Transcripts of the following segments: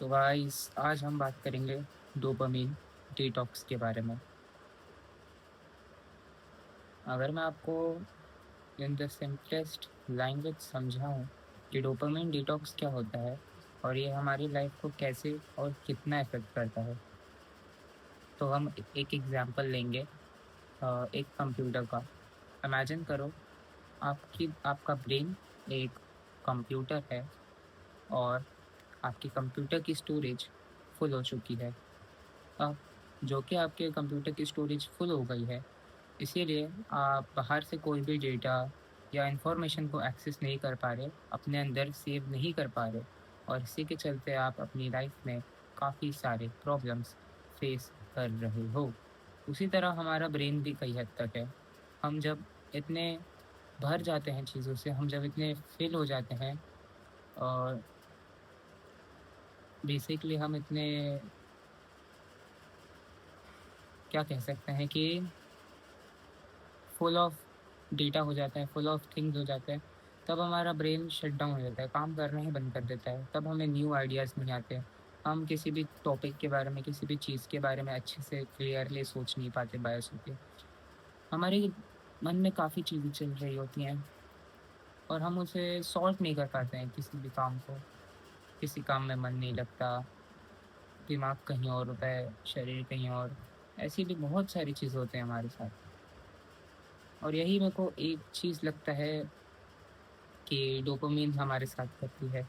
So guys आज हम बात करेंगे डोपामीन डिटॉक्स के बारे में। अगर मैं आपको इन द सिंपलेस्ट लैंग्वेज समझाऊं कि डोपामीन डिटॉक्स क्या होता है और ये हमारी लाइफ को कैसे और कितना इफेक्ट करता है, तो हम एक एग्जांपल लेंगे। एक कंप्यूटर का। इमेजिन करो, आपका ब्रेन एक कंप्यूटर है और आपकी कंप्यूटर की स्टोरेज फुल हो चुकी है। अब जो कि आपके कंप्यूटर की स्टोरेज फुल हो गई है, इसीलिए आप बाहर से कोई भी डेटा या इंफॉर्मेशन को एक्सेस नहीं कर पा रहे, अपने अंदर सेव नहीं कर पा रहे, और इसी के चलते आप अपनी लाइफ में काफ़ी सारे प्रॉब्लम्स फेस कर रहे हो। उसी तरह हमारा ब्रेन भी कई हद तक है। हम जब इतने भर जाते हैं चीज़ों से, हम जब इतने फिल हो जाते हैं, और बेसिकली हम इतने, क्या कह सकते हैं कि फुल ऑफ डेटा हो जाता है, फुल ऑफ थिंग्स हो जाते हैं, तब हमारा ब्रेन शट डाउन हो जाता है, काम करना ही बंद कर देता है। तब हमें न्यू आइडियाज़ नहीं आते। हम किसी भी टॉपिक के बारे में, किसी भी चीज़ के बारे में अच्छे से क्लियरली सोच नहीं पाते बायस होके। हमारे मन में काफ़ी चीज़ें चल रही होती हैं और हम उसे सॉल्व नहीं कर पाते हैं किसी भी काम को। किसी काम में मन नहीं लगता, दिमाग कहीं और होता है, शरीर कहीं और। ऐसी भी बहुत सारी चीज़ें होती हैं हमारे साथ। और यही मेरे को एक चीज़ लगता है कि डोपामिन हमारे साथ करती है,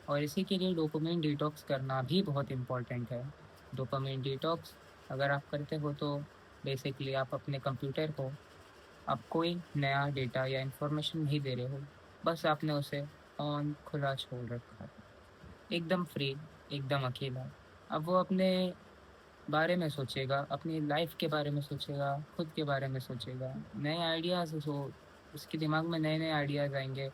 और इसी के लिए डोपामिन डिटॉक्स करना भी बहुत इम्पोर्टेंट है। डोपामिन डिटॉक्स अगर आप करते हो तो बेसिकली आप अपने कंप्यूटर को, आप कोई नया डेटा या इंफॉर्मेशन नहीं दे रहे हो, बस आपने उसे ऑन खुला छोड़ रखा है, एकदम फ्री, एकदम अकेला। अब वो अपने बारे में सोचेगा, अपनी लाइफ के बारे में सोचेगा, खुद के बारे में सोचेगा, नए आइडियाज़ उसके दिमाग में नए नए आइडियाज़ आएंगे,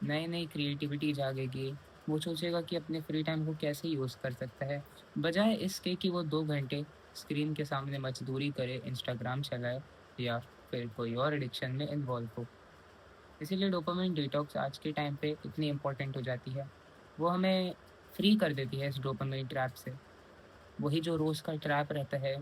नई नई क्रिएटिविटी जागेगी। वो सोचेगा कि अपने फ्री टाइम को कैसे यूज़ कर सकता है, बजाय इसके कि वो 2 घंटे स्क्रीन के सामने मजदूरी करे, इंस्टाग्राम चलाए या फिर कोई और एडिक्शन में इन्वॉल्व हो। इसीलिए डोपामिन डिटॉक्स आज के टाइम पे इतनी इम्पोर्टेंट हो जाती है। वो हमें फ्री कर देती है इस डोपामिन ट्रैप से। वही जो रोज़ का ट्रैप रहता है,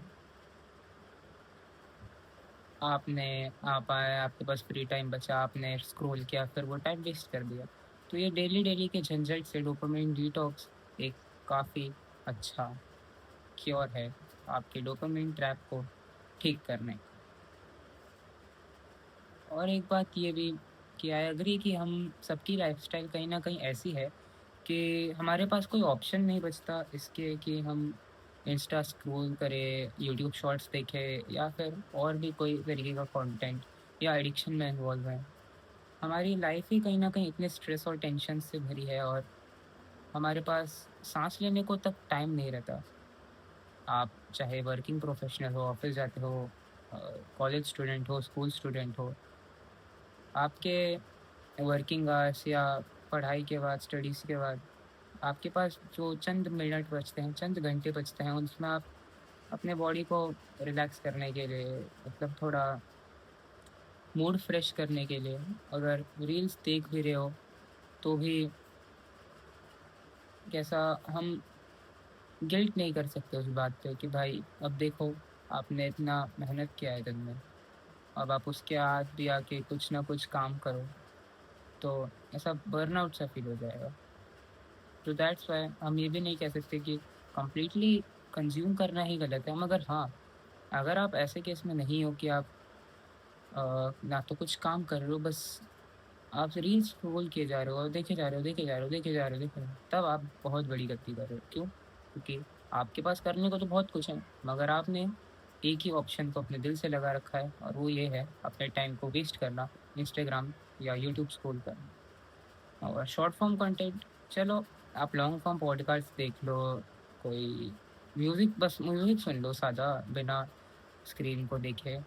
आपने आप आए, आपके पास फ्री टाइम बचा, आपने स्क्रॉल किया, फिर वो टाइम वेस्ट कर दिया। तो ये डेली डेली के झंझट से डोपामिन डिटॉक्स एक काफ़ी अच्छा क्योर है आपके डोपामिन ट्रैप को ठीक करने का। और एक बात ये भी कि आई एग्री कि हम सबकी लाइफस्टाइल कहीं ना कहीं ऐसी है कि हमारे पास कोई ऑप्शन नहीं बचता इसके कि हम इंस्टा स्क्रॉल करें, यूट्यूब शॉर्ट्स देखें, या फिर और भी कोई तरीके का कंटेंट, या एडिक्शन में इन्वॉल्व है। हमारी लाइफ ही कहीं न कहीं इतने स्ट्रेस और टेंशन से भरी है, और हमारे पास साँस लेने को तक टाइम नहीं रहता। आप चाहे वर्किंग प्रोफेशनल हो, ऑफ़िस जाते हो, अ, कॉलेज स्टूडेंट हो, स्कूल स्टूडेंट हो, आपके वर्किंग आवर्स या पढ़ाई के बाद, स्टडीज़ के बाद, आपके पास जो चंद मिनट बचते हैं, चंद घंटे बचते हैं, उसमें आप अपने बॉडी को रिलैक्स करने के लिए, मतलब थोड़ा मूड फ्रेश करने के लिए, अगर रील्स देख भी रहे हो, तो भी कैसा, हम गिल्ट नहीं कर सकते उस बात पे कि भाई अब देखो, आपने इतना मेहनत किया है दिन में, अब आप उसके बाद भी आके कुछ ना कुछ काम करो, तो ऐसा बर्नआउट सा फील हो जाएगा। तो दैट्स वाई हम ये भी नहीं कह सकते कि कंप्लीटली कंज्यूम करना ही गलत है, मगर हाँ, अगर आप ऐसे केस में नहीं हो कि आप ना तो कुछ काम कर रहे हो, बस आप रील्स स्क्रॉल किए जा रहे हो और देखे जा रहे हो, देखे जा रहे हो, देखे जा रहे हो, देखे जा रहे हो, तब आप बहुत बड़ी गलती कर रहे हो। क्यों? क्योंकि आपके पास करने को तो बहुत कुछ है, मगर आपने एक ही ऑप्शन को अपने दिल से लगा रखा है, और वो ये है अपने टाइम को वेस्ट करना, इंस्टाग्राम या यूट्यूब स्क्रॉल करना। और शॉर्ट फॉर्म कंटेंट, चलो आप लॉन्ग फॉर्म पॉडकास्ट देख लो, कोई म्यूज़िक, बस म्यूज़िक सुन लो सादा, बिना स्क्रीन को देखे,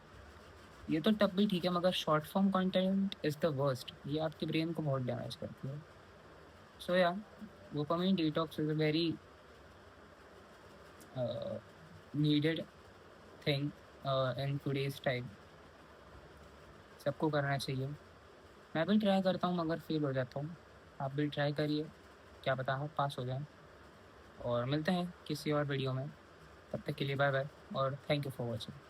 ये तो तब भी ठीक है, मगर short form content is the worst. ये आपके ब्रेन को बहुत डैमेज करती है। सो या dopamine detox is a very needed thing in today's time. सबको करना चाहिए। मैं भी ट्राई करता हूँ, मगर फेल हो जाता हूँ। आप भी ट्राई करिए, क्या पता आप पास हो जाएँ। और मिलते हैं किसी और वीडियो में। तब तक के लिए बाय बाय और थैंक यू फॉर वॉचिंग।